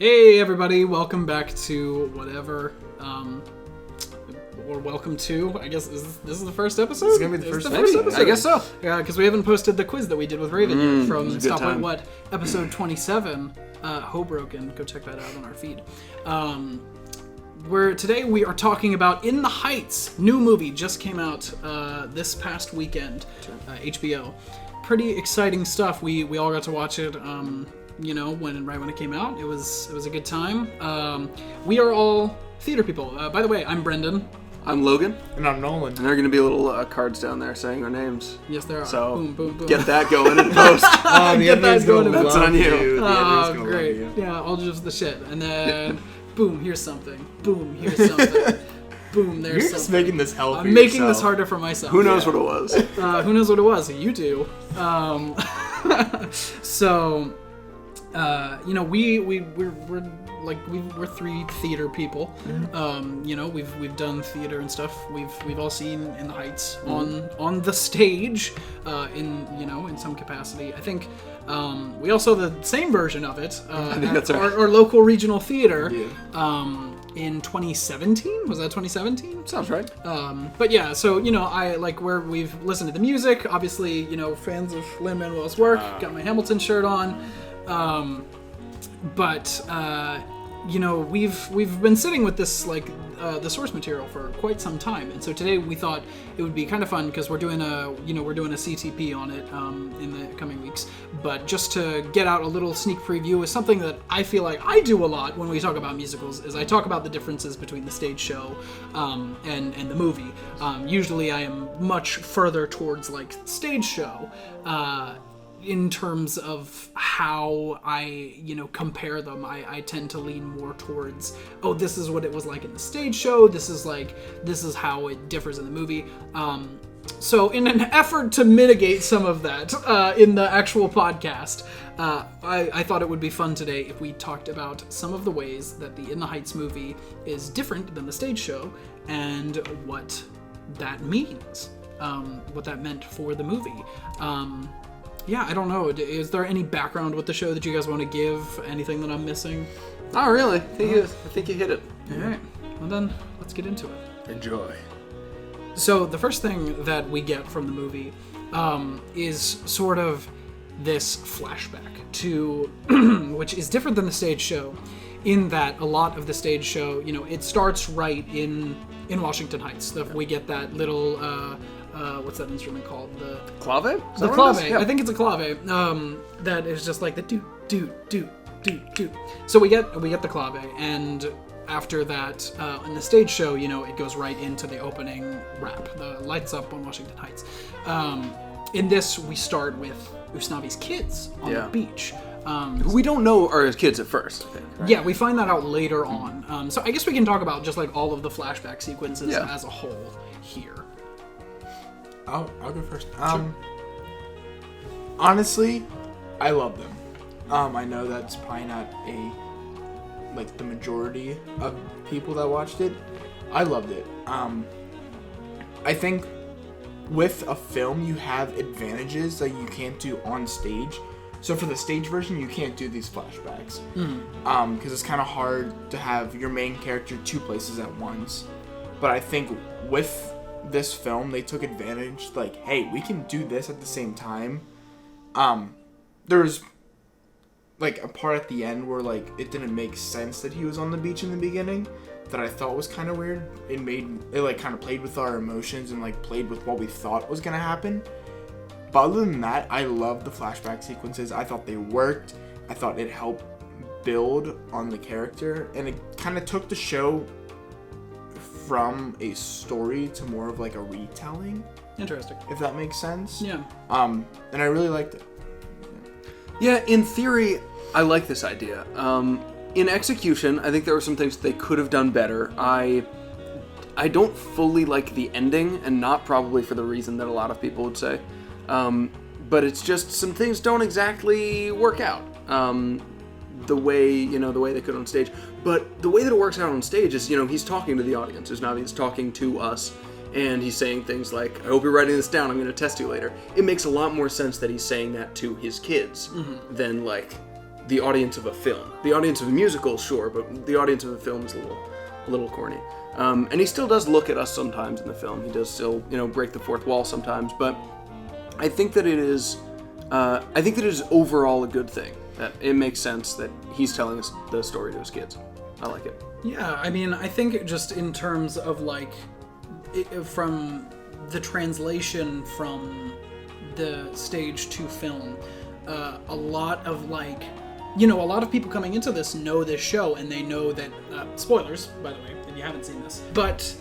Hey everybody, welcome back to whatever, or welcome to, I guess, this is the first episode? It's gonna be the first episode. I guess so. Yeah, because we haven't posted the quiz that we did with Raven yet from Stop Wait What, episode 27, Hoboken. Go check that out on our feed. Today we are talking about In the Heights, new movie, just came out this past weekend, HBO. Pretty exciting stuff. We all got to watch it. Right when it came out. It was a good time. We are all theater people. By the way, I'm Brendan. I'm Logan. And I'm Nolan. And there are going to be little cards down there saying our names. Yes, there are. So boom, boom, boom. Get that going in post. Get that going in post. That's on you. Oh, great. Yeah, all just the shit. And then, boom, here's something. Boom, here's something. Boom, there's something. You're just making this hell for I'm making yourself. this harder for myself. Who knows what it was? Who knows what it was? You do. So... we're three theater people. We've done theater and stuff. We've all seen In the Heights on the stage, in some capacity. I think we all saw the same version of it I think that's right. our local regional theater. Yeah. In 2017? Was that 2017? Sounds right. But yeah, so, where we've listened to the music, obviously, fans of Lin-Manuel's work, got my Hamilton shirt on. We've been sitting with this, the source material for quite some time. And so today we thought it would be kind of fun because we're doing a CTP on it, in the coming weeks. But just to get out a little sneak preview is something that I feel like I do a lot when we talk about musicals, is I talk about the differences between the stage show, and the movie. Usually I am much further towards, stage show, in terms of how I, compare them. I tend to lean more towards, this is what it was like in the stage show, this is how it differs in the movie. So in an effort to mitigate some of that in the actual podcast, I thought it would be fun today if we talked about some of the ways that the In the Heights movie is different than the stage show and what that means, what that meant for the movie. Yeah, I don't know. Is there any background with the show that you guys want to give? Anything that I'm missing? Not really. I think you hit it. All right. Well, then, let's get into it. Enjoy. So, the first thing that we get from the movie is sort of this flashback to, which is different than the stage show, in that a lot of the stage show, it starts right in Washington Heights. We get that little... what's that instrument called? The clave? The clave. Yeah. I think it's a clave. That is just like the do. So we get the clave, and after that, in the stage show, it goes right into the opening rap, the Lights Up on Washington Heights. In this, we start with Usnavi's kids on the beach. Who we don't know are his kids at first, I think. Right? Yeah, we find that out later on. So I guess we can talk about just all of the flashback sequences as a whole here. I'll go first. Honestly, I love them. I know that's probably not the majority of people that watched it. I loved it. I think with a film, you have advantages that you can't do on stage. So for the stage version, you can't do these flashbacks. Because it's kind of hard to have your main character two places at once. But I think with this film, they took advantage, hey, we can do this at the same time. There's a part at the end where it didn't make sense that he was on the beach in the beginning, that I thought was kind of weird. It kind of played with our emotions and played with what we thought was gonna happen. But other than that, I love the flashback sequences. I thought they worked. I thought it helped build on the character, and it kind of took the show from a story to more of a retelling. Interesting. If that makes sense. Yeah. And I really liked it. Yeah, in theory, I like this idea. In execution, I think there were some things they could have done better. I don't fully like the ending, and not probably for the reason that a lot of people would say. But it's just some things don't exactly work out. The way they could on stage. But the way that it works out on stage is, he's talking to the audience. Usnavi's talking to us, and he's saying things like, I hope you're writing this down, I'm going to test you later. It makes a lot more sense that he's saying that to his kids than, the audience of a film. The audience of a musical, sure, but the audience of a film is a little corny. And he still does look at us sometimes in the film. He does still, break the fourth wall sometimes. But I think that it is, overall a good thing. That it makes sense that he's telling us the story to his kids. I like it. Yeah, I mean, I think just in terms of from the translation from the stage to film, a lot of a lot of people coming into this know this show, and they know that, spoilers, by the way, if you haven't seen this, but,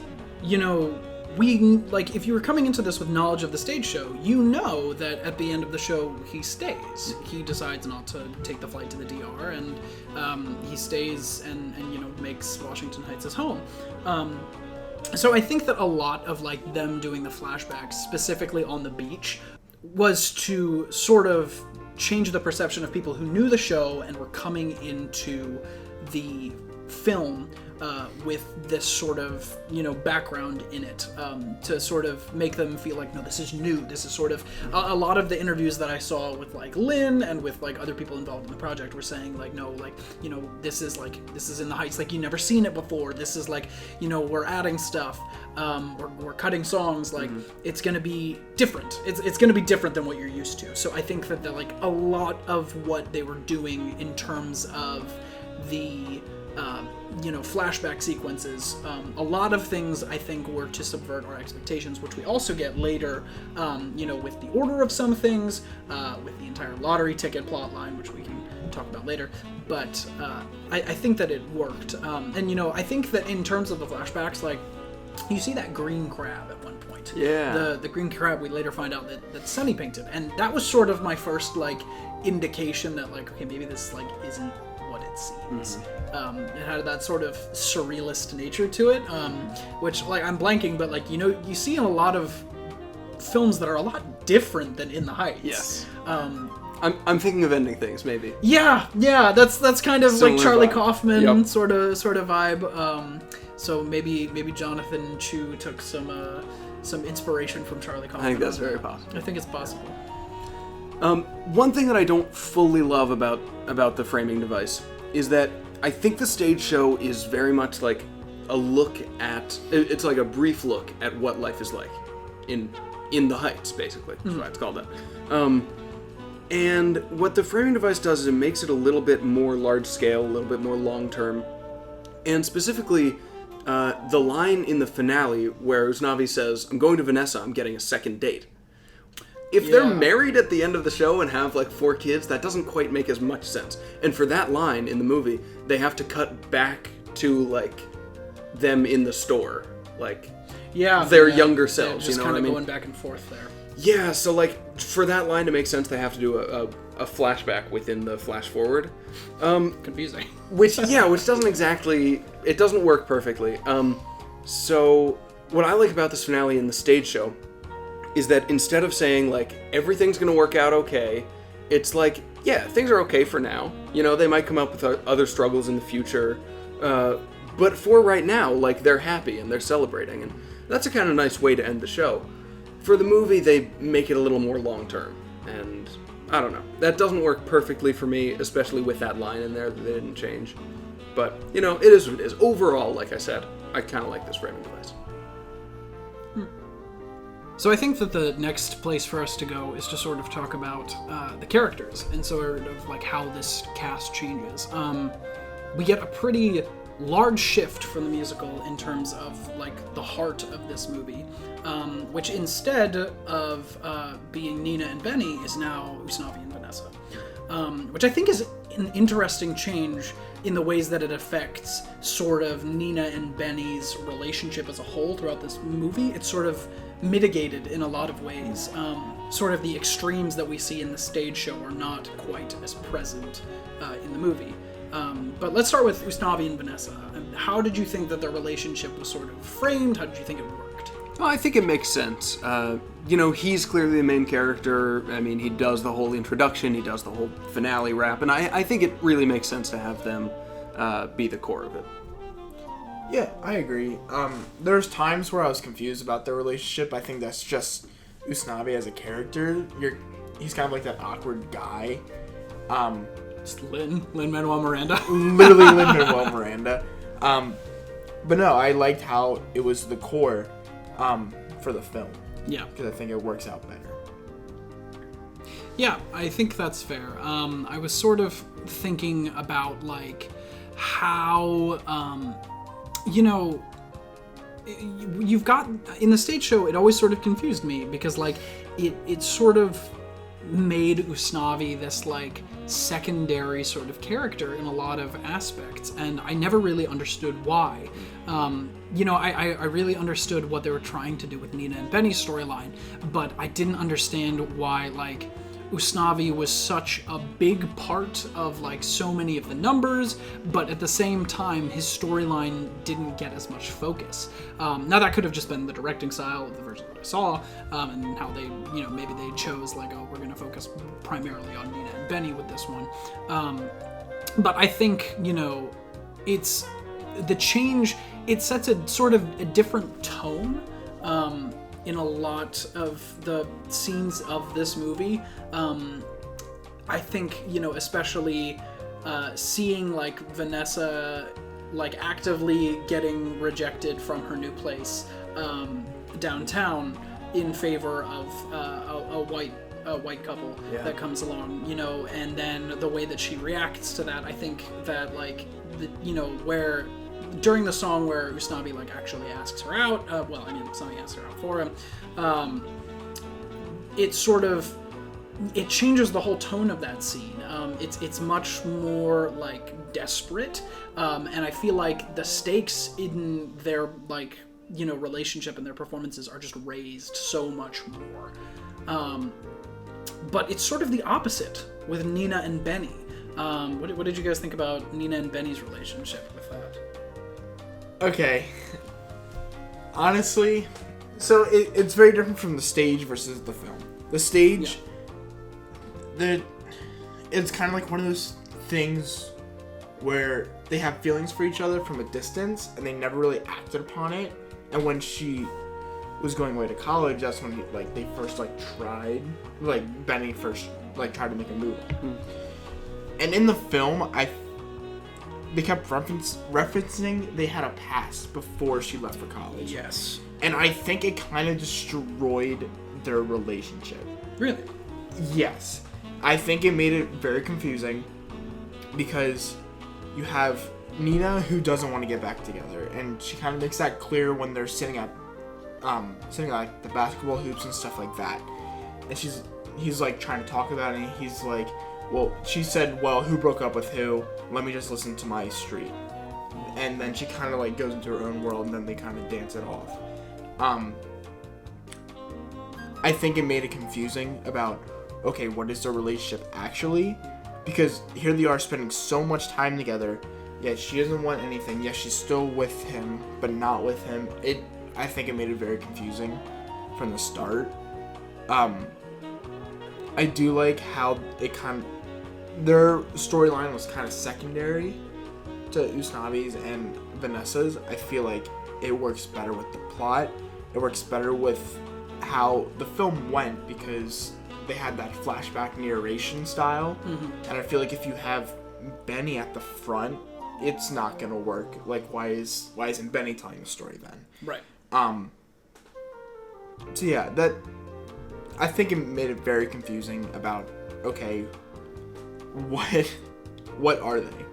if you were coming into this with knowledge of the stage show, you know that at the end of the show, he stays. He decides not to take the flight to the DR, and he stays and makes Washington Heights his home. So I think that a lot of them doing the flashbacks, specifically on the beach, was to sort of change the perception of people who knew the show and were coming into the film with this sort of background in it, to sort of make them feel like, no, this is new. This is sort of a lot of the interviews that I saw with Lin and with other people involved in the project were saying no, this is in the Heights, you never seen it before. This is we're adding stuff, we're cutting songs, it's gonna be different. It's gonna be different than what you're used to. So I think that a lot of what they were doing in terms of the flashback sequences, a lot of things I think were to subvert our expectations, which we also get later, with the order of some things, with the entire lottery ticket plot line, which we can talk about later. But I think that it worked, and I think that in terms of the flashbacks, you see that green crab at one point. Yeah. The green crab, we later find out that Sunny painted, and that was sort of my first indication that okay, maybe this isn't what it seems. It had that sort of surrealist nature to it, which I'm blanking, but you see in a lot of films that are a lot different than In the Heights. Yes. I'm thinking of Ending Things, maybe. Yeah, that's kind of Similar Charlie vibe. Kaufman. Yep. sort of vibe. So maybe Jonathan Chu took some inspiration from Charlie Kaufman. I think that's very possible. I think it's possible. One thing that I don't fully love about the framing device is that I think the stage show is very much a look at, it's a brief look at what life is like in the Heights, basically. That's why it's called that. And what the framing device does is it makes it a little bit more large scale, a little bit more long term. And specifically, the line in the finale where Usnavi says, "I'm going to Vanessa, I'm getting a second date." If they're married at the end of the show and have 4 kids, that doesn't quite make as much sense. And for that line in the movie, they have to cut back to them in the store, their younger selves. Just you know what I mean? Going back and forth there. Yeah. So for that line to make sense, they have to do a flashback within the flash forward. Confusing. Which doesn't exactly, it doesn't work perfectly. So what I like about this finale in the stage show is that instead of saying everything's gonna work out okay, it's things are okay for now. They might come up with other struggles in the future, but for right now, they're happy and they're celebrating, and that's a kind of nice way to end the show. For the movie, they make it a little more long term, and I don't know. That doesn't work perfectly for me, especially with that line in there that they didn't change. But it is what it is. Overall, like I said, I kind of like this framing device. So I think that the next place for us to go is to sort of talk about the characters and sort of how this cast changes. We get a pretty large shift from the musical in terms of the heart of this movie, which instead of being Nina and Benny is now Usnavi and Vanessa, which I think is an interesting change in the ways that it affects sort of Nina and Benny's relationship as a whole throughout this movie. It's sort of mitigated in a lot of ways. Sort of the extremes that we see in the stage show are not quite as present in the movie. But let's start with Usnavi and Vanessa. How did you think that their relationship was sort of framed? How did you think it worked? Well, I think it makes sense. He's clearly the main character. I mean, he does the whole introduction, he does the whole finale wrap, and I think it really makes sense to have them be the core of it. Yeah, I agree. There's times where I was confused about their relationship. I think that's just Usnavi as a character. He's kind of that awkward guy. It's Lin-Manuel Miranda. Literally Lin-Manuel Miranda. But no, I liked how it was the core for the film. Yeah. Because I think it works out better. Yeah, I think that's fair. I was sort of thinking about, like, how, you've got, in the stage show, it always sort of confused me, because, like, it sort of made Usnavi this, like, secondary sort of character in a lot of aspects, and I never really understood why. I really understood what they were trying to do with Nina and Benny's storyline, but I didn't understand why, like, Usnavi was such a big part of, like, so many of the numbers, but at the same time, his storyline didn't get as much focus. Now, that could have just been the directing style of the version that I saw, and how they, maybe they chose, like, oh, we're going to focus primarily on Nina and Benny with this one. But I think, it's the change, it sets a sort of a different tone, in a lot of the scenes of this movie. I think, especially seeing, like, Vanessa, like, actively getting rejected from her new place downtown in favor of a white couple that comes along, and then the way that she reacts to that. I think that, like, where during the song where Usnavi, like, actually asks her out, Usnavi asks her out for him, it changes the whole tone of that scene. It's much more, like, desperate, and I feel like the stakes in their, like, relationship and their performances are just raised so much more. But it's sort of the opposite with Nina and Benny. What did you guys think about Nina and Benny's relationship with that? Okay. Honestly, so it's very different from the stage versus the film. The stage, it's kind of like one of those things where they have feelings for each other from a distance, and they never really acted upon it. And when she was going away to college, that's when they first, like, tried, like, Benny first, like, tried to make a move. And in the film, they kept referencing they had a past before she left for college. Yes. And I think it kind of destroyed their relationship. Really? Yes. I think it made it very confusing because you have Nina who doesn't want to get back together, and she kind of makes that clear when they're sitting at like the basketball hoops and stuff like that. And he's like trying to talk about it, and he's like, well, she said, well, who broke up with who? Let me just listen to my street. And then she kind of, like, goes into her own world, and then they kind of dance it off. I think it made it confusing about, okay, what is their relationship actually? Because here they are spending so much time together, yet she doesn't want anything. Yes, she's still with him, but not with him. I think it made it very confusing from the start. I do like how their storyline was kind of secondary to Usnavi's and Vanessa's. I feel like it works better with the plot. It works better with how the film went because they had that flashback narration style. Mm-hmm. And I feel like if you have Benny at the front, it's not gonna work. Like, why isn't Benny telling the story then? Right. So yeah, I think it made it very confusing about, okay, what are they?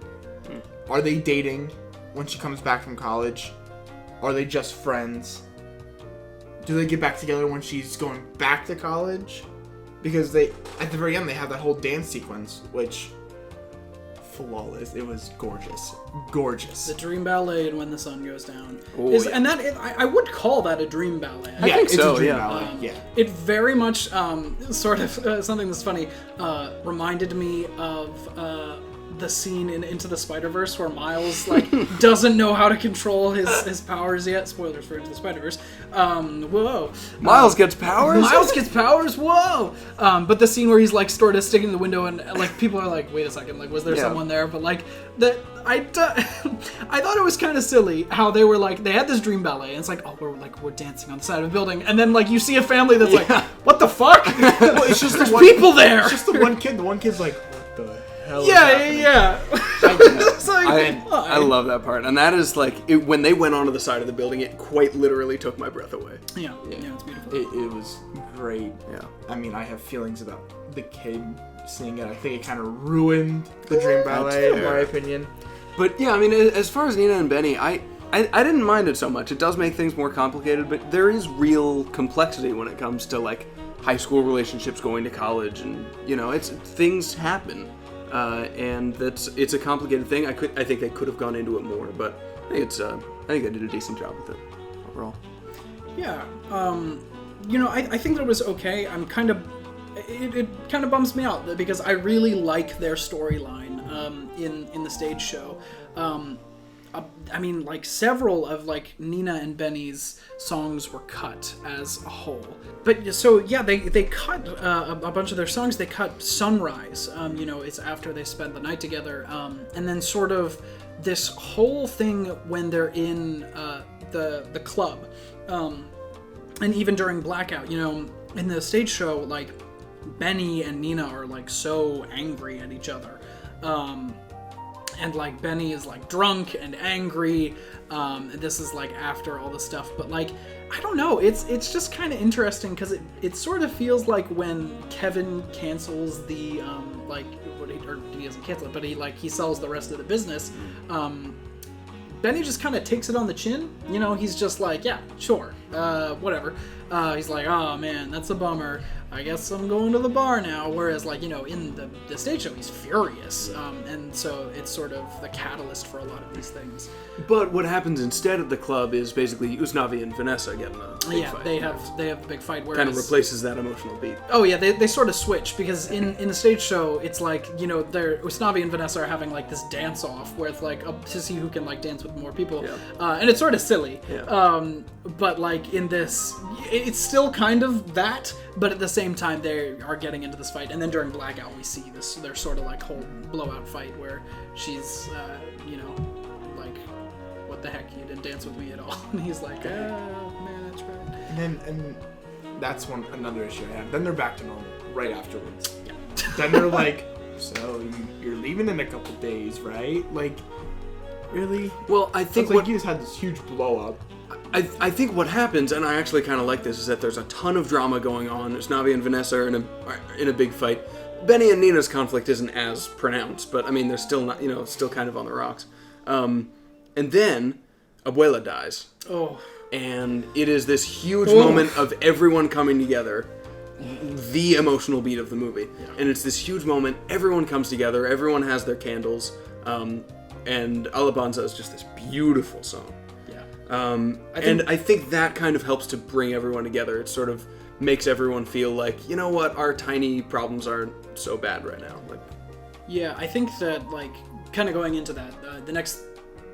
Are they dating when she comes back from college? Are they just friends? Do they get back together when she's going back to college? Because at the very end, they have that whole dance sequence, which, flawless. It was gorgeous. Gorgeous. The dream ballet and When the Sun Goes Down. Oh, And I would call that a dream ballet. I think so, it's a dream yeah. ballet. Yeah. It very much, sort of, something that's funny, reminded me of the scene in Into the Spider-Verse where Miles, like, doesn't know how to control his powers yet. Spoilers for Into the Spider-Verse. Whoa. Miles gets powers? Miles gets powers? Whoa! But the scene where he's, like, sort of sticking in the window and, like, people are like, wait a second, like, was there someone there? But, like, I thought it was kind of silly how they were, like, they had this dream ballet, and it's like, oh, we're dancing on the side of a building, and then, like, you see a family that's like, what the fuck? Well, it's just There's people there! It's just the one kid. The one kid's like, what the hell is Yeah, happening? yeah. I It's like, I love that part, and that is like when they went onto the side of the building, it quite literally took my breath away. yeah, it's beautiful. It was great. Yeah. I mean, I have feelings about the kid seeing it. I think it kind of ruined the Dream Ballet, in my opinion. But yeah, I mean, as far as Nina and Benny, I didn't mind it so much. It does make things more complicated, but there is real complexity when it comes to like high school relationships, going to college, and things happen, and it's a complicated thing. I think they could have gone into it more, but I think they did a decent job with it overall. Yeah, I think that was okay. I'm kind of, it kind of bums me out because I really like their storyline in the stage show. I mean, like, several of, like, Nina and Benny's songs were cut as a whole. But, so, yeah, they cut a bunch of their songs. They cut Sunrise, it's after they spend the night together. And then sort of this whole thing when they're in the club. And even during Blackout, in the stage show, like, Benny and Nina are, like, so angry at each other. And, like, Benny is, like, drunk and angry. This is, like, after all the stuff. But, like, I don't know. It's just kind of interesting because it sort of feels like when Kevin cancels the, or he doesn't cancel it, but he sells the rest of the business. Benny just kind of takes it on the chin. He's just like, yeah, sure, whatever. He's like, oh, man, that's a bummer. I guess I'm going to the bar now. Whereas, like, in the stage show, he's furious. And so it's sort of the catalyst for a lot of these things. But what happens instead at the club is basically Usnavi and Vanessa get in a big fight. they have the big fight. Whereas, kind of replaces that emotional beat. Oh, yeah, they sort of switch because in the stage show, it's like, Usnavi and Vanessa are having, like, this dance-off where it's, like, to see who can, like, dance with more people. Yeah. And it's sort of silly. Yeah. But, like, in this, it's still kind of that, but at the same time, they are getting into this fight. And then during Blackout, we see their sort of, like, whole blowout fight where she's, like, what the heck, you didn't dance with me at all. And he's like, oh, man, that's right. And that's another issue I have. Then they're back to normal right afterwards. Yeah. Then they're like, so you're leaving in a couple days, right? Like, really? Well, I think like you just had this huge blow up. I think what happens, and I actually kind of like this, is that there's a ton of drama going on. Usnavi and Vanessa are in a big fight. Benny and Nina's conflict isn't as pronounced, but I mean they're still not, still kind of on the rocks. And then Abuela dies. Oh. And it is this huge moment of everyone coming together, the emotional beat of the movie. Yeah. And it's this huge moment. Everyone comes together. Everyone has their candles. And Alebanza is just this beautiful song. I think that kind of helps to bring everyone together. It sort of makes everyone feel like, you know what, our tiny problems aren't so bad right now. Like, yeah, I think that, like, kind of going into that, the next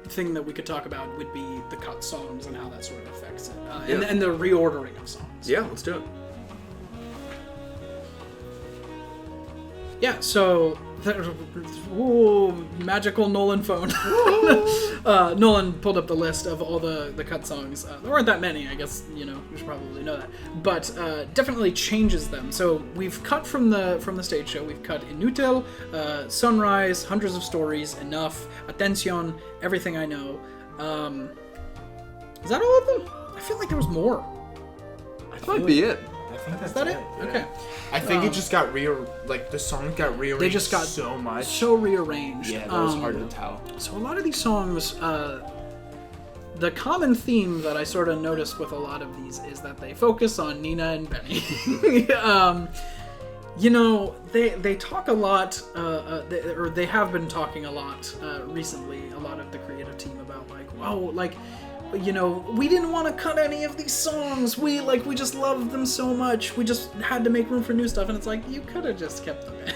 thing that we could talk about would be the cut songs and how that sort of affects it, and the reordering of songs. Yeah, let's do it. Yeah, so magical Nolan phone. Nolan pulled up the list of all the cut songs. There weren't that many, I guess, you should probably know that. But definitely changes them. So we've cut from the stage show. We've cut Inutil, Sunrise, Hundreds of Stories, Enough, Atención, Everything I Know. Is that all of them? I feel like there was more. That might be it. I think that's Is that it? Yeah. Okay. I think it just got the songs got rearranged. They just got so rearranged. Yeah, that was hard to tell. So a lot of these songs, the common theme that I sort of noticed with a lot of these is that they focus on Nina and Benny. They talk a lot, or they have been talking a lot recently. A lot of the creative team about we didn't want to cut any of these songs. We just loved them so much. We just had to make room for new stuff. And it's like, you could have just kept them in.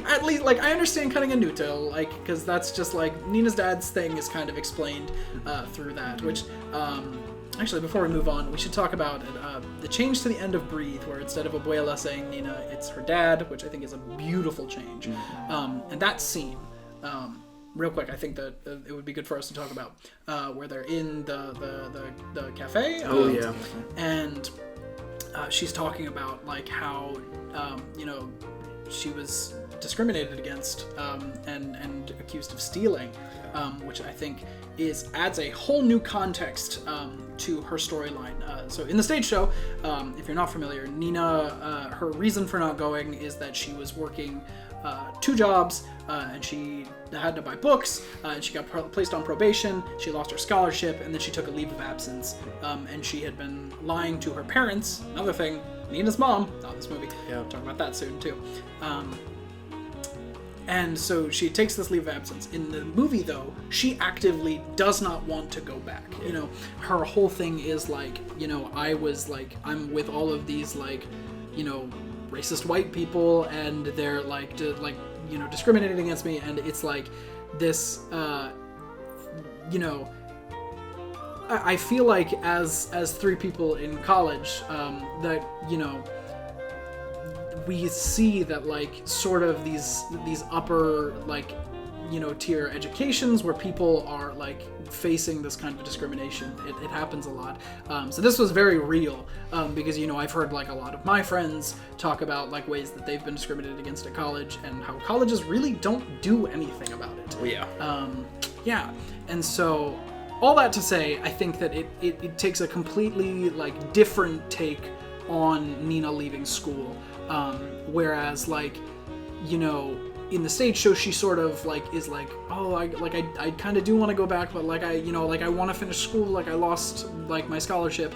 At least, I understand cutting a Nutil, because that's just, Nina's dad's thing is kind of explained through that. Which, actually, before we move on, we should talk about the change to the end of Breathe, where instead of Abuela saying Nina, it's her dad, which I think is a beautiful change. Mm-hmm. And that scene... real quick, I think that it would be good for us to talk about where they're in the cafe. And she's talking about how she was discriminated against and accused of stealing, which I think adds a whole new context to her storyline. So in the stage show, if you're not familiar, Nina, her reason for not going is that she was working 2 jobs, and she had to buy books, and she got placed on probation, she lost her scholarship, and then she took a leave of absence, and she had been lying to her parents. Another thing, Nina's mom, not in this movie, Yeah. we'll talk about that soon too. And so she takes this leave of absence. In the movie, though, she actively does not want to go back. You know, her whole thing is like, you know, I'm with all of these, like, you know, racist white people, and they're like, discriminating against me, and it's like this, you know, I feel like as 3 people in college, that, you know, we see that, like, sort of these upper, like, you know, tier educations where people are, like, facing this kind of discrimination. It happens a lot. So this was very real, because, you know, I've heard, like, a lot of my friends talk about, like, ways that they've been discriminated against at college, and how colleges really don't do anything about it. Well, yeah. Yeah. And so, all that to say, I think that it takes a completely, like, different take on Nina leaving school. Whereas, like, you know, in the stage show, she sort of, like, is like, oh, I kind of do want to go back, but, like, I want to finish school, like, I lost, like, my scholarship.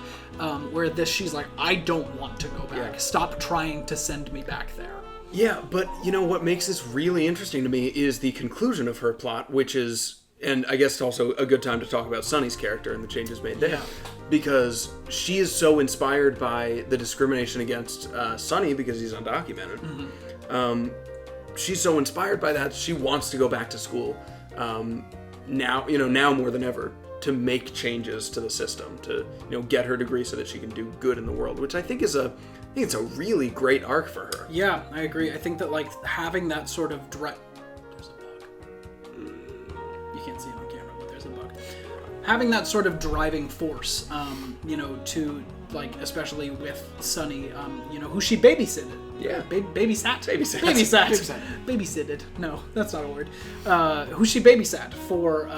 Where this, she's like, I don't want to go back. Yeah. Stop trying to send me back there. Yeah, but, you know, what makes this really interesting to me is the conclusion of her plot, which is, and I guess also a good time to talk about Sunny's character and the changes made there. Yeah. Because she is so inspired by the discrimination against Sunny because he's undocumented. Mm-hmm. She's so inspired by that, she wants to go back to school now more than ever, to make changes to the system, to, you know, get her degree so that she can do good in the world, which I think it's a really great arc for her. Yeah, I agree. I think that, like, having that sort of there's a bug. You can't see it on camera, but there's a bug. Having that sort of driving force, you know, to, like, especially with Sunny, you know, who she babysitted. Yeah. Babysat. Babysat. Babysitted. No, that's not a word. Who she babysat for,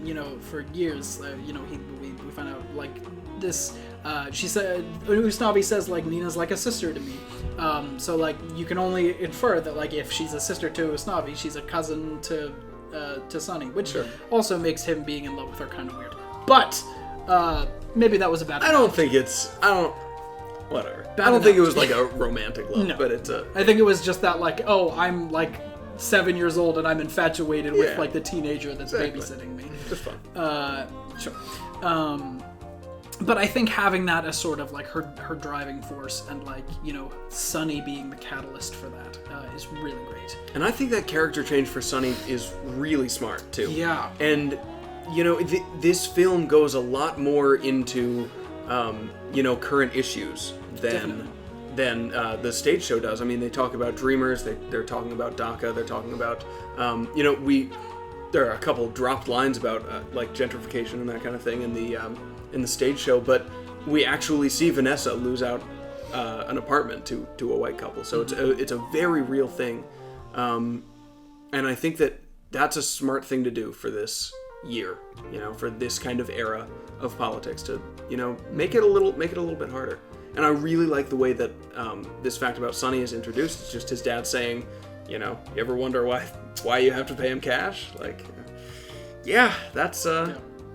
you know, for years. You know, we find out, like, this. She said, Usnavi says, like, Nina's like a sister to me. So, like, you can only infer that, like, if she's a sister to Usnavi, she's a cousin to Sunny, which also makes him being in love with her kind of weird. But maybe that was a bad. Whatever. Bad I don't think it enough. was like a romantic love, but it's a. I think it was just that, like, oh, I'm like 7 years old and I'm infatuated with, like, the teenager that's babysitting me. Just fun. Sure. But I think having that as sort of like her driving force, and, like, you know, Sunny being the catalyst for that is really great. And I think that character change for Sunny is really smart too. Yeah. And, you know, this film goes a lot more into, you know, current issues than the stage show does. I mean, they talk about Dreamers, they're talking about DACA, they're talking about, you know, there are a couple dropped lines about like gentrification and that kind of thing in the stage show, but we actually see Vanessa lose out an apartment to a white couple. So it's a very real thing, and I think that's a smart thing to do for this year, you know, for this kind of era of politics, to, you know, make it a little bit harder. And I really like the way that this fact about Sunny is introduced. It's just his dad saying, you know, you ever wonder why you have to pay him cash? Like, yeah, that's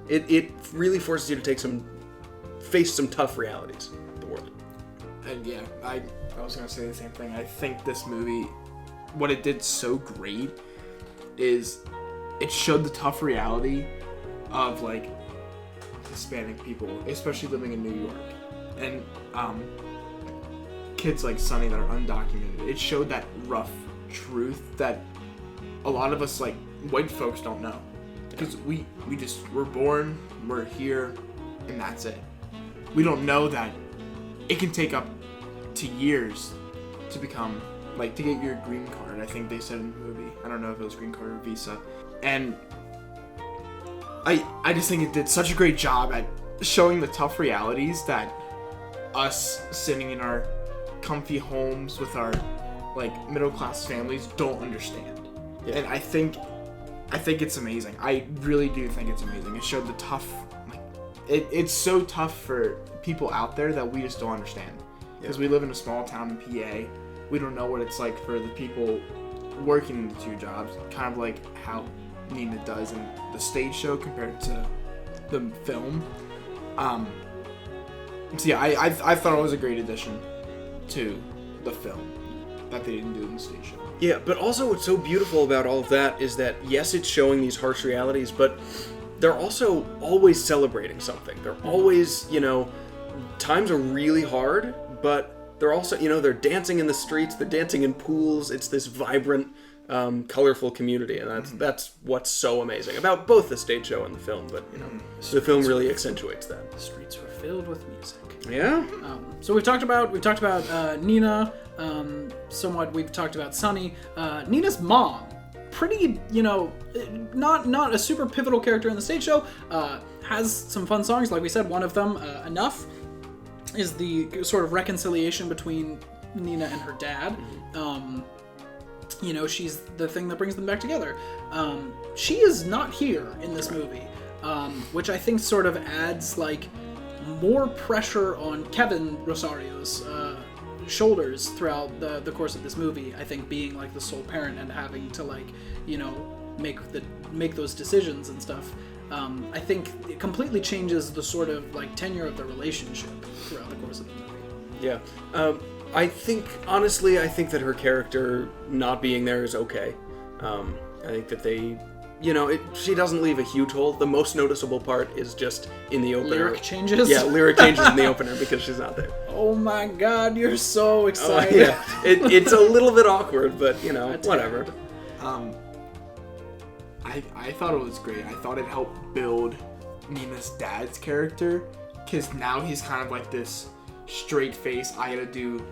it really forces you to face some tough realities of the world. And yeah, I was gonna say the same thing. I think this movie, what it did so great is it showed the tough reality of, like, Hispanic people, especially living in New York, and kids like Sunny that are undocumented. It showed that rough truth that a lot of us, like, white folks, don't know, because we're born, we're here, and that's it. We don't know that it can take up to years to become, like, to get your green card. I think they said in the movie. I don't know if it was green card or visa. And I just think it did such a great job at showing the tough realities that us sitting in our comfy homes with our like middle class families don't understand. Yeah. And I think it's amazing. I really do think it's amazing. It showed the tough, like, it's so tough for people out there that we just don't understand. Because we live in a small town in PA. We don't know what it's like for the people working the two jobs. Kind of like how Nina does in the stage show compared to the film. So yeah, I thought it was a great addition to the film that they didn't do in the stage show. Yeah, but also what's so beautiful about all of that is that, yes, it's showing these harsh realities, but they're also always celebrating something. They're always, times are really hard, but they're also, they're dancing in the streets, they're dancing in pools. It's this vibrant, colorful community, and that's what's so amazing about both the stage show and the film, but, the film really accentuates that. The streets were filled with music. Yeah? So we've talked about Nina, somewhat we've talked about Sunny. Nina's mom, pretty, not a super pivotal character in the stage show, has some fun songs. Like we said, one of them, Enough, is the sort of reconciliation between Nina and her dad. She's the thing that brings them back together. She is not here in this movie, which I think sort of adds, like, more pressure on Kevin Rosario's shoulders throughout the course of this movie. I think being like the sole parent and having to, like, make those decisions and stuff. I think it completely changes the sort of like tenure of the relationship throughout the course of the movie. Yeah. I think that her character not being there is okay. I think that they, she doesn't leave a huge hole. The most noticeable part is just in the opener. Lyric changes? Yeah, lyric changes in the opener because she's not there. Oh my god, you're so excited. Yeah, it's a little bit awkward, but, whatever. I thought it was great. I thought it helped build Nina's dad's character, because now he's kind of like this straight face, I gotta do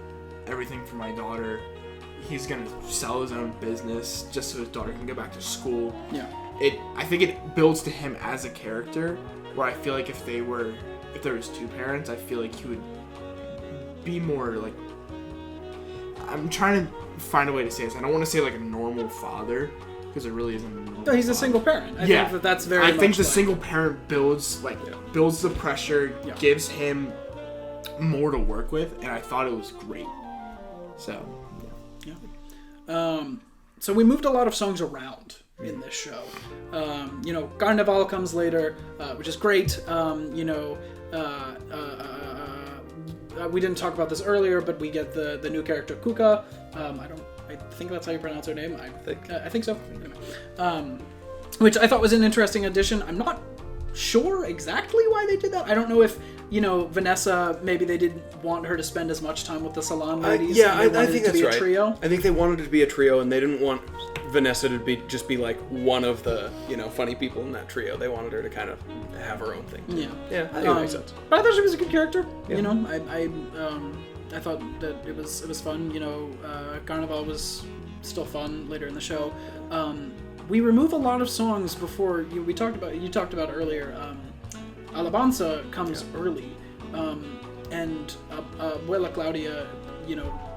everything for my daughter. He's gonna sell his own business just so his daughter can go back to school. Yeah. I think it builds to him as a character, where I feel like if there was two parents, I feel like he would be more like, I'm trying to find a way to say this. I don't want to say like a normal father, because it really isn't a normal No, he's father. a single parent. I think that's very I think much the like, single parent builds the pressure, gives him more to work with, and I thought it was great. So, so we moved a lot of songs around in this show. Carnival comes later, which is great. We didn't talk about this earlier, but we get the new character Kuka. I think that's how you pronounce her name. I think so. Anyway. Which I thought was an interesting addition. I'm not sure exactly why they did that. I don't know if Vanessa, maybe they didn't want her to spend as much time with the salon ladies. I think that's right. A trio. I think they wanted it to be a trio, and they didn't want Vanessa to just be like one of the funny people in that trio. They wanted her to kind of have her own thing. Yeah, I think it makes sense. But I thought she was a good character. Yeah. I thought that it was fun. Carnival was still fun later in the show. We remove a lot of songs before you talked about earlier. Alebanza comes early, and Abuela Claudia,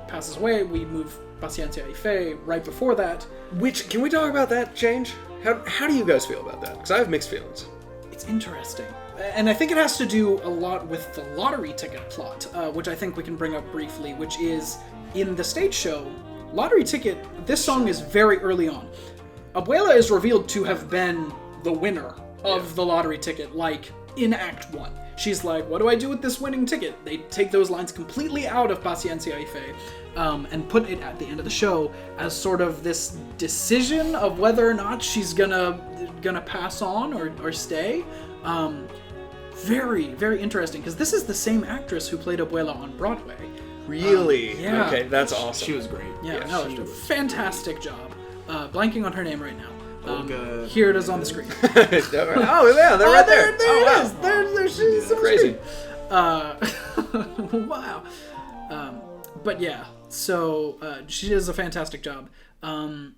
passes away. We move Paciencia y Fe right before that. Which, can we talk about that change? How do you guys feel about that? Because I have mixed feelings. It's interesting. And I think it has to do a lot with the lottery ticket plot, which I think we can bring up briefly, which is in the stage show, Lottery Ticket, this song is very early on. Abuela is revealed to have been the winner of the lottery ticket, like, in Act 1. She's like, what do I do with this winning ticket? They take those lines completely out of Paciencia y Fe, and put it at the end of the show as sort of this decision of whether or not she's gonna pass on or stay. Very, very interesting, because this is the same actress who played Abuela on Broadway. Really? Yeah. Okay, that's awesome. She was great. She did a fantastic job. Blanking on her name right now. Olga. Here it is on the screen. Oh yeah, they're right there. There it is. There she's on crazy. The screen. Wow. But yeah, so she does a fantastic job. I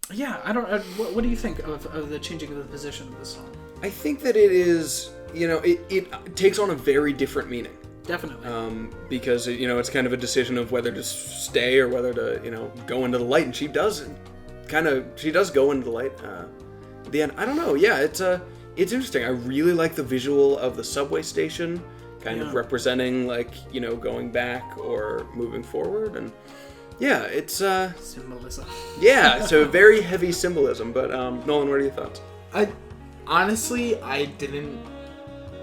don't. What do you think of the changing of the position of this song? I think that it is, it takes on a very different meaning Definitely. Because, it's kind of a decision of whether to stay or whether to, go into the light. And she does go into the light at the end. I don't know. Yeah, it's interesting. I really like the visual of the subway station kind of representing, like, going back or moving forward. And yeah, it's... Symbolism. Yeah, it's a very heavy symbolism. But, Nolan, what are your thoughts? Honestly, I didn't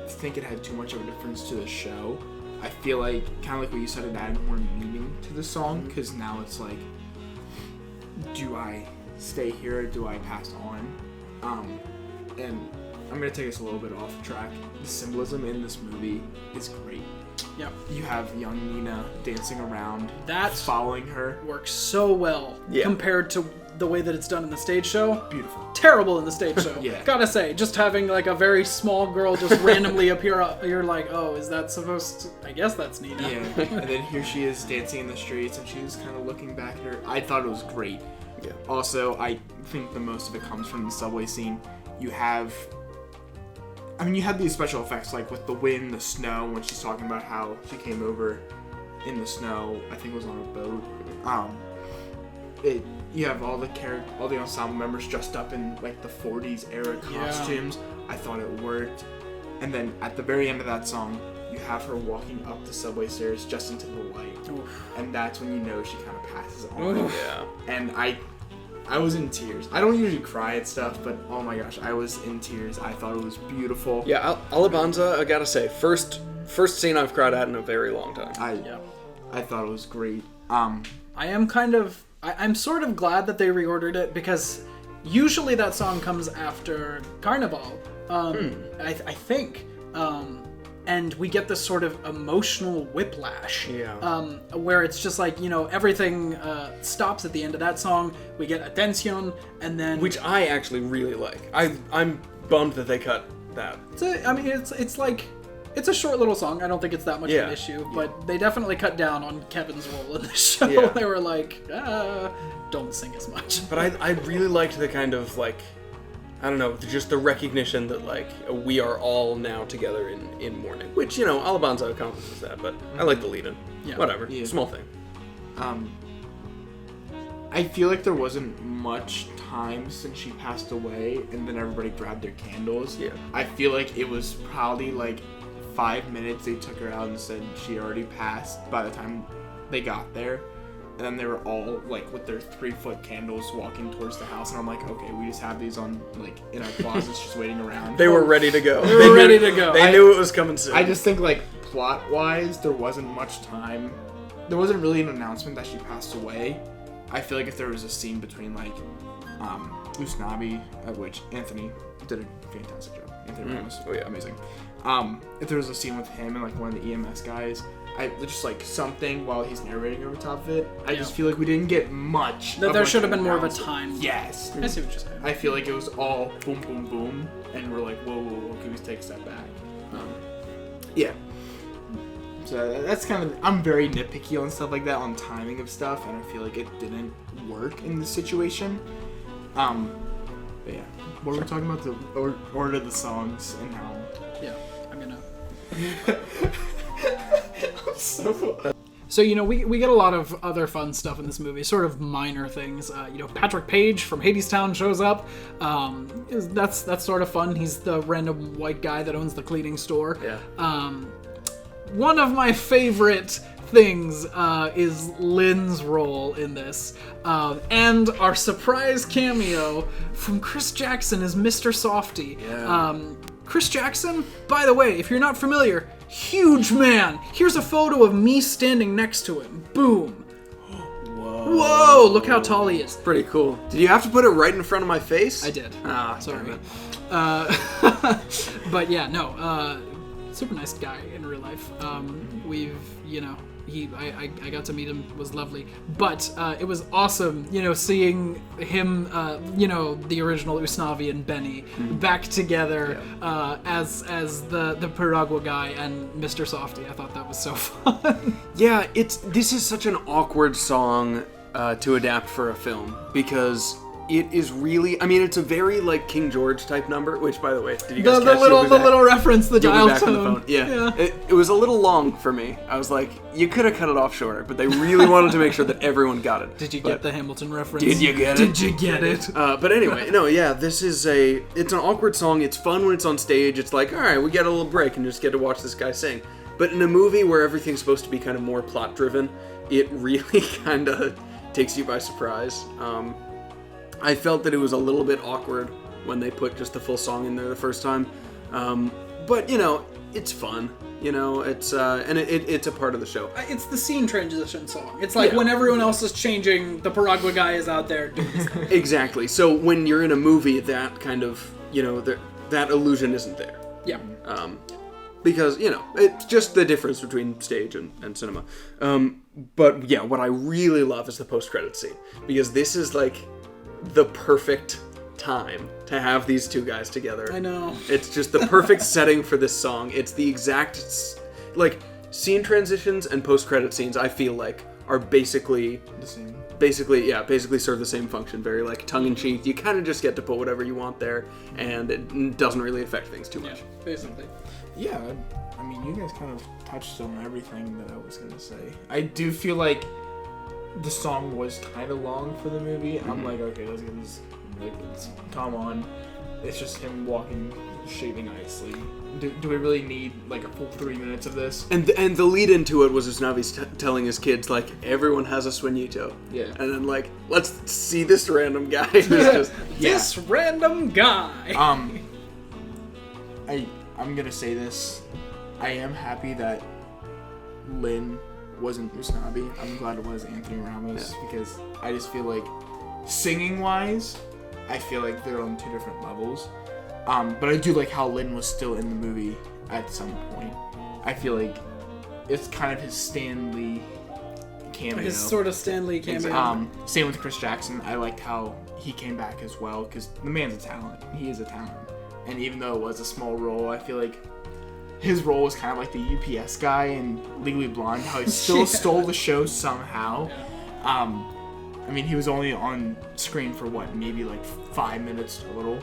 think it had too much of a difference to the show. I feel like, kind of like what you said, it added more meaning to the song, because now it's like, do I stay here or do I pass on? And I'm going to take us a little bit off track. The symbolism in this movie is great. Yep. You have young Nina dancing around, that following her. Works so well compared to the way that it's done in the stage show. Beautiful. Terrible in the stage show. Yeah. Gotta say, just having like a very small girl just randomly appear, you're like, oh, is that supposed to... I guess that's Nina. Yeah. And then here she is dancing in the streets, and she's kind of looking back at her. I thought it was great. Yeah. Also, I think the most of it comes from the subway scene. You have these special effects, like with the wind, the snow, when she's talking about how she came over in the snow. I think it was on a boat. You have all the ensemble members dressed up in like the 40s era costumes. I thought it worked. And then at the very end of that song, you have her walking up the subway stairs just into the light. Oof. And that's when you know she kind of passes on. Yeah. And I was in tears. I don't usually cry at stuff, but oh my gosh, I was in tears. I thought it was beautiful. Yeah, Alebanza, I gotta say, first scene I've cried at in a very long time. I thought it was great. I'm sort of glad that they reordered it, because usually that song comes after Carnival, I think. And we get this sort of emotional whiplash, where it's just like, everything stops at the end of that song. We get Attention, and then... Which I actually really like. I'm bummed that they cut that. It's a short little song. I don't think it's that much of an issue, but they definitely cut down on Kevin's role in the show. Yeah. They were like, don't sing as much. But I really liked the kind of, like, I don't know, just the recognition that, like, we are all now together in mourning. Which, Alebanza accomplishes that, but I like the lead-in. Yeah. Whatever. Yeah. Small thing. I feel like there wasn't much time since she passed away, and then everybody grabbed their candles. Yeah. I feel like it was probably, like, 5 minutes they took her out and said she already passed by the time they got there. And then they were all, like, with their 3-foot candles walking towards the house. And I'm like, okay, we just have these on, like, in our closets just waiting around. They were ready to go. They were ready to go. They knew it was coming soon. I just think, like, plot-wise, there wasn't much time. There wasn't really an announcement that she passed away. I feel like if there was a scene between, like, Usnavi, which Anthony did a fantastic job. Anthony Ramos. Oh, yeah. Amazing. If there was a scene with him and, like, one of the EMS guys... just like something while he's narrating over top of it. I just feel like we didn't get much. There should have been more of a time. Yes. I see what you're saying. I feel like it was all boom, boom, boom, and we're like, whoa, can we take a step back? Yeah. So that's kind of, I'm very nitpicky on stuff like that, on timing of stuff, and I feel like it didn't work in this situation. But yeah. What were we talking about? The order of the songs and how. Yeah, I'm gonna. So we get a lot of other fun stuff in this movie, sort of minor things. Patrick Page from Hadestown shows up. That's sort of fun. He's the random white guy that owns the cleaning store. Yeah. One of my favorite things is Lin's role in this, and our surprise cameo from Chris Jackson as Mr. Softy. Yeah. Chris Jackson, by the way, if you're not familiar, huge man. Here's a photo of me standing next to him. Boom. Whoa, look how tall he is. Pretty cool. Did you have to put it right in front of my face? I did. Sorry. But yeah, no, super nice guy in real life. I got to meet him, was lovely. But it was awesome, seeing him, the original Usnavi and Benny back together as the Piragua guy and Mr. Softy. I thought that was so fun. Yeah, this is such an awkward song to adapt for a film, because It is really, I mean, it's a very, like, King George type number, which, by the way, did you The guys catch little reference, the You'll be dial back on the tone. phone. Yeah. It was a little long for me. I was like, you could have cut it off shorter, but they really wanted to make sure that everyone got it. Did you get the Hamilton reference? Did you get it? Did you get it? But anyway, no, yeah, it's an awkward song. It's fun when it's on stage. It's like, all right, we get a little break and just get to watch this guy sing. But in a movie where everything's supposed to be kind of more plot-driven, it really kind of takes you by surprise. I felt that it was a little bit awkward when they put just the full song in there the first time. But, you know, it's fun. You know, it's and it's a part of the show. It's the scene transition song. It's like when everyone else is changing, the Paragua guy is out there doing his thing. Exactly. So when you're in a movie, that kind of, you know, that illusion isn't there. Yeah. Because, you know, it's just the difference between stage and cinema. But yeah, what I really love is the post-credits scene. Because this is like the perfect time to have these two guys together. I know. It's just the perfect setting for this song. It's the exact, like, scene transitions and post-credit scenes, I feel like, are basically The same. Basically serve the same function. Very, like, tongue-in-cheek. You kind of just get to put whatever you want there, and it doesn't really affect things too much. Yeah, basically. Yeah, I mean, you guys kind of touched on everything that I was going to say. I do feel like the song was kind of long for the movie. I'm like, okay, let's get this. Like, come on. It's just him walking, shaving ice. Like, do we really need like a full 3 minutes of this? And the lead into it was Usnavi telling his kids, like, everyone has a sueñito. Yeah. And then, like, let's see this random guy. Just, This random guy. I'm gonna say this. I am happy that Lin wasn't Usnavi. I'm glad it was Anthony Ramos because I just feel like singing wise, I feel like they're on two different levels. But I do like how Lin was still in the movie at some point. I feel like it's kind of his Stan Lee cameo. His sort of Stan Lee cameo. Same with Chris Jackson. I liked how he came back as well because the man's a talent. He is a talent. And even though it was a small role, I feel like his role was kind of like the UPS guy in Legally Blonde, how he still stole the show somehow. I mean, he was only on screen for what, maybe like 5 minutes total.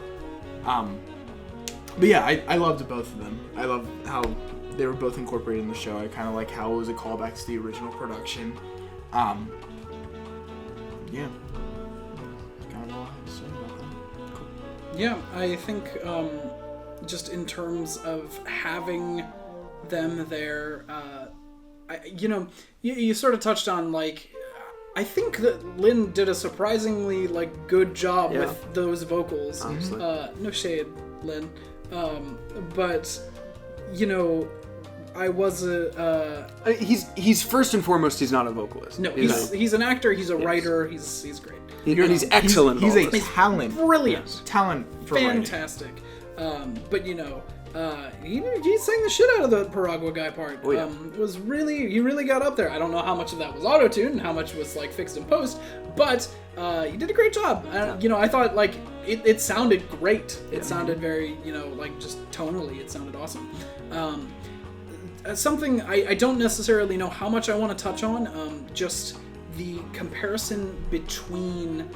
But yeah, I loved both of them. I love how they were both incorporated in the show. I kind of like how it was a callback to the original production. Yeah. That's kind of all I have to say about that. Cool. Yeah, I think just in terms of having them there, you sort of touched on, like, I think that Lin did a surprisingly, like, good job with those vocals. Honestly. No shade, Lin. But, you know, I was he's first and foremost, he's not a vocalist. no, he's an actor, he's a writer, he's great. And he's excellent. He's at all a this. talent. Brilliant. Talent for writing. Fantastic. But, you know, he sang the shit out of the Paragua guy part. Oh, yeah. He really got up there. I don't know how much of that was auto-tuned and how much was, like, fixed in post, but he did a great job. You know, I thought, like, it sounded great. It sounded very, you know, like, just tonally, it sounded awesome. Something I don't necessarily know how much I want to touch on, just the comparison between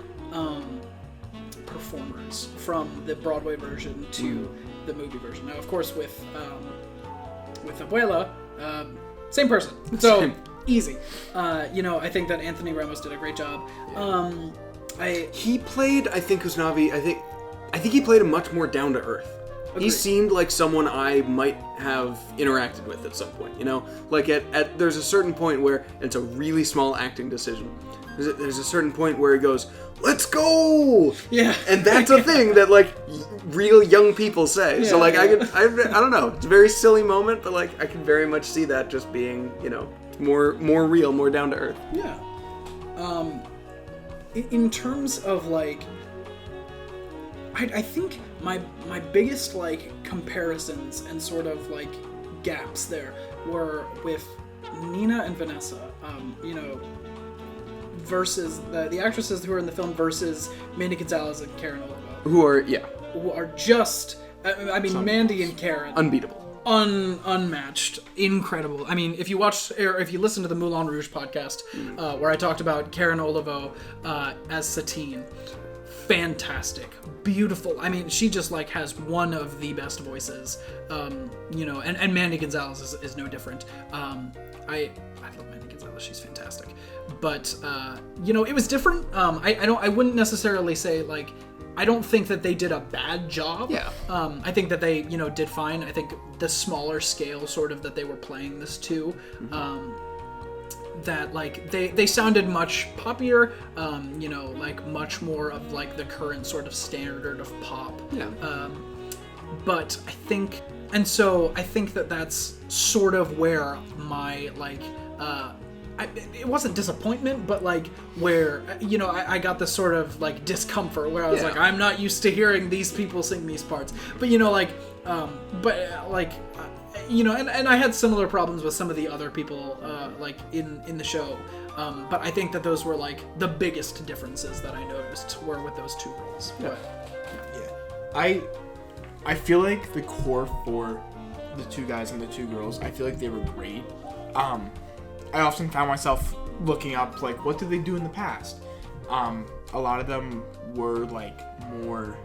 performers from the Broadway version to the movie version. Now, of course, with Abuela, same person, so easy. You know, I think that Anthony Ramos did a great job. He played, I think, Usnavi. I think he played him much more down to earth. He seemed like someone I might have interacted with at some point. You know, like there's a certain point where it's a really small acting decision. There's a certain point where he goes, "Let's go!" Yeah, and that's a thing that, like, real young people say. So, like, I don't know. It's a very silly moment, but, like, I can very much see that just being, you know, more real, more down to earth. Yeah. In terms of, like, I think my biggest, like, comparisons and sort of, like, gaps there were with Nina and Vanessa. You know, versus the actresses who are in the film versus Mandy Gonzalez and Karen Olivo. Who are just, I mean, Mandy and Karen. Unbeatable. Unmatched. Incredible. I mean, if you watch, or if you listen to the Moulin Rouge podcast, where I talked about Karen Olivo as Satine, fantastic, beautiful. I mean, she just like has one of the best voices, you know, and Mandy Gonzalez is no different. I love Mandy Gonzalez, she's fantastic. But you know, it was different. I wouldn't necessarily say like, I don't think that they did a bad job. Yeah. I think that they, you know, did fine. I think the smaller scale sort of that they were playing this to, that like they sounded much poppier, you know, like much more of like the current sort of standard of pop. Yeah. But I think, and so I think that that's sort of where my like, it wasn't disappointment, but like where, you know, I got this sort of like discomfort where I was like, I'm not used to hearing these people sing these parts. But, you know, like, you know, and I had similar problems with some of the other people, like in the show. But I think that those were like the biggest differences that I noticed were with those two roles. Yeah. Yeah. I feel like the core for the two guys and the two girls, I feel like they were great. I often found myself looking up, like, what did they do in the past? A lot of them were, like, more...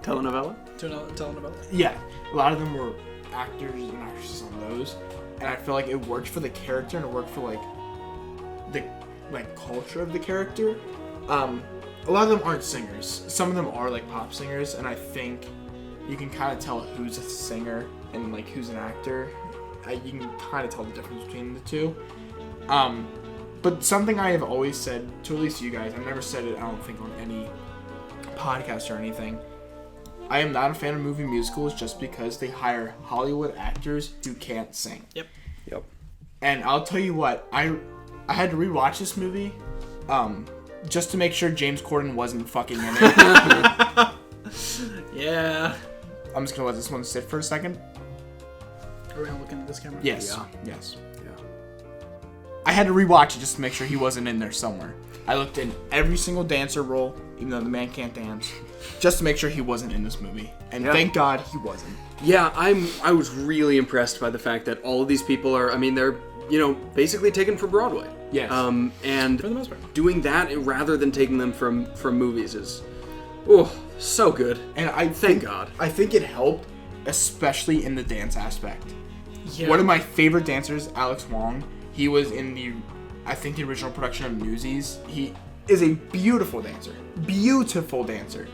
Telenovela? Telenovela? Yeah. A lot of them were actors and actresses on those. And I feel like it worked for the character and it worked for, like, the, like, culture of the character. A lot of them aren't singers. Some of them are, like, pop singers. And I think you can kind of tell who's a singer and, like, who's an actor. You can kind of tell the difference between the two. But something I have always said to at least you guys, I've never said it, I don't think, on any podcast or anything. I am not a fan of movie musicals just because they hire Hollywood actors who can't sing. Yep. And I'll tell you what, I had to rewatch this movie just to make sure James Corden wasn't fucking in it. Yeah. I'm just going to let this one sit for a second. Are we all looking at this camera? Yes. Yeah. Yes. Yeah. I had to rewatch it just to make sure he wasn't in there somewhere. I looked in every single dancer role, even though the man can't dance, just to make sure he wasn't in this movie. And thank God he wasn't. Yeah, I was really impressed by the fact that all of these people are, I mean, they're, you know, basically taken from Broadway. Yes. And For the most part. doing that rather than taking them from movies is, oh, so good. And I Thank God. I think it helped, especially in the dance aspect. Yeah. One of my favorite dancers, Alex Wong, he was in the original production of Newsies. He is a beautiful dancer. Beautiful dancer.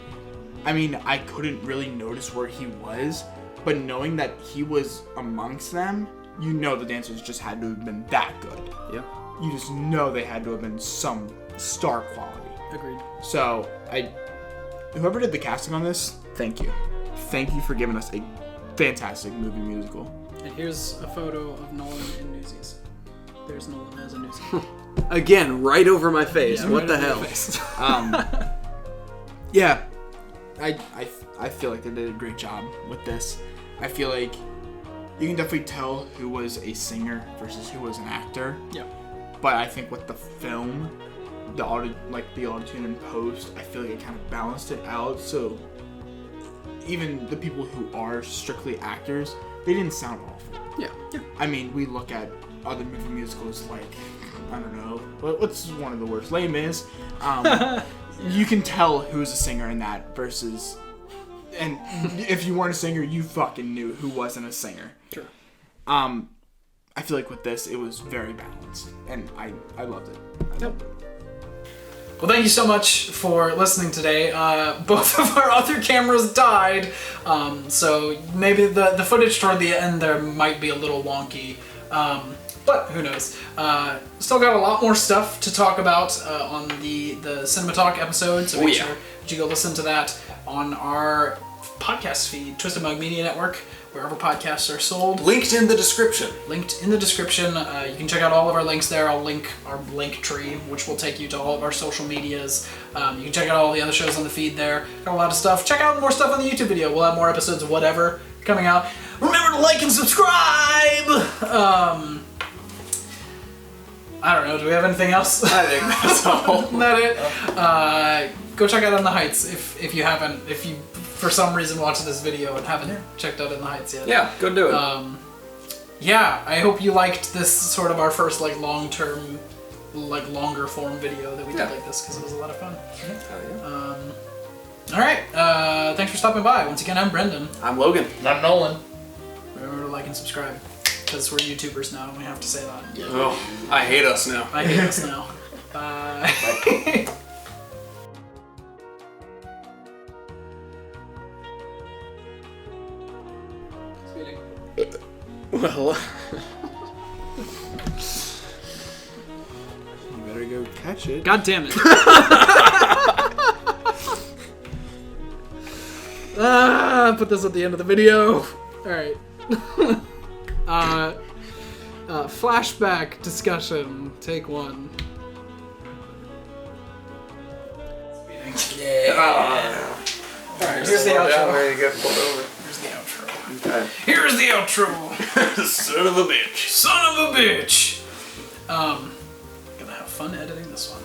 I mean, I couldn't really notice where he was, but knowing that he was amongst them, you know the dancers just had to have been that good. Yeah. You just know they had to have been some star quality. Agreed. So, whoever did the casting on this, thank you. Thank you for giving us a fantastic movie musical. And here's a photo of Nolan in Newsies. There's Nolan as a Newsie. Again, right over my face. Yeah, what right the over hell? your face. Yeah, I feel like they did a great job with this. I feel like you can definitely tell who was a singer versus who was an actor. Yeah. But I think with the film, the auto-tune and post, I feel like it kind of balanced it out. So even the people who are strictly actors, they didn't sound awful. Yeah. I mean, we look at other movie musicals like, I don't know, what's one of the worst? Les Mis. You can tell who's a singer in that versus, and if you weren't a singer, you fucking knew who wasn't a singer. Sure. I feel like with this, it was very balanced, and I loved it. I loved it. Well, thank you so much for listening today. Both of our other cameras died, so maybe the footage toward the end there might be a little wonky, but who knows. Still got a lot more stuff to talk about on the Cinema Talk episode, so make sure that you go listen to that on our podcast feed, Twisted Mug Media Network, wherever podcasts are sold. Linked in the description. Linked in the description. You can check out all of our links there. I'll link our link tree, which will take you to all of our social medias. You can check out all the other shows on the feed there. Got a lot of stuff. Check out more stuff on the YouTube video. We'll have more episodes of whatever coming out. Remember to like and subscribe! I don't know. Do we have anything else? I think that's all. Isn't that it? Go check out On the Heights if you haven't. If you for some reason watched this video and haven't checked out In the Heights yet. Yeah, go do it. Yeah, I hope you liked this sort of our first like long-term like longer form video that we did like this because it was a lot of fun. Hell yeah. All right, thanks for stopping by. Once again, I'm Brendan. I'm Logan. And I'm Nolan. Remember to like and subscribe because we're YouTubers now and we have to say that. Yeah. Oh, I hate us now. I hate us now. Bye. Well, You better go catch it. God damn it. Put this at the end of the video. Alright. Flashback discussion. Take 1. yeah. Alright, here's the outro. Ready to get pulled over. Here's the outro. Okay. Here's the outro. Son of a bitch. Son of a bitch. Gonna have fun editing this one.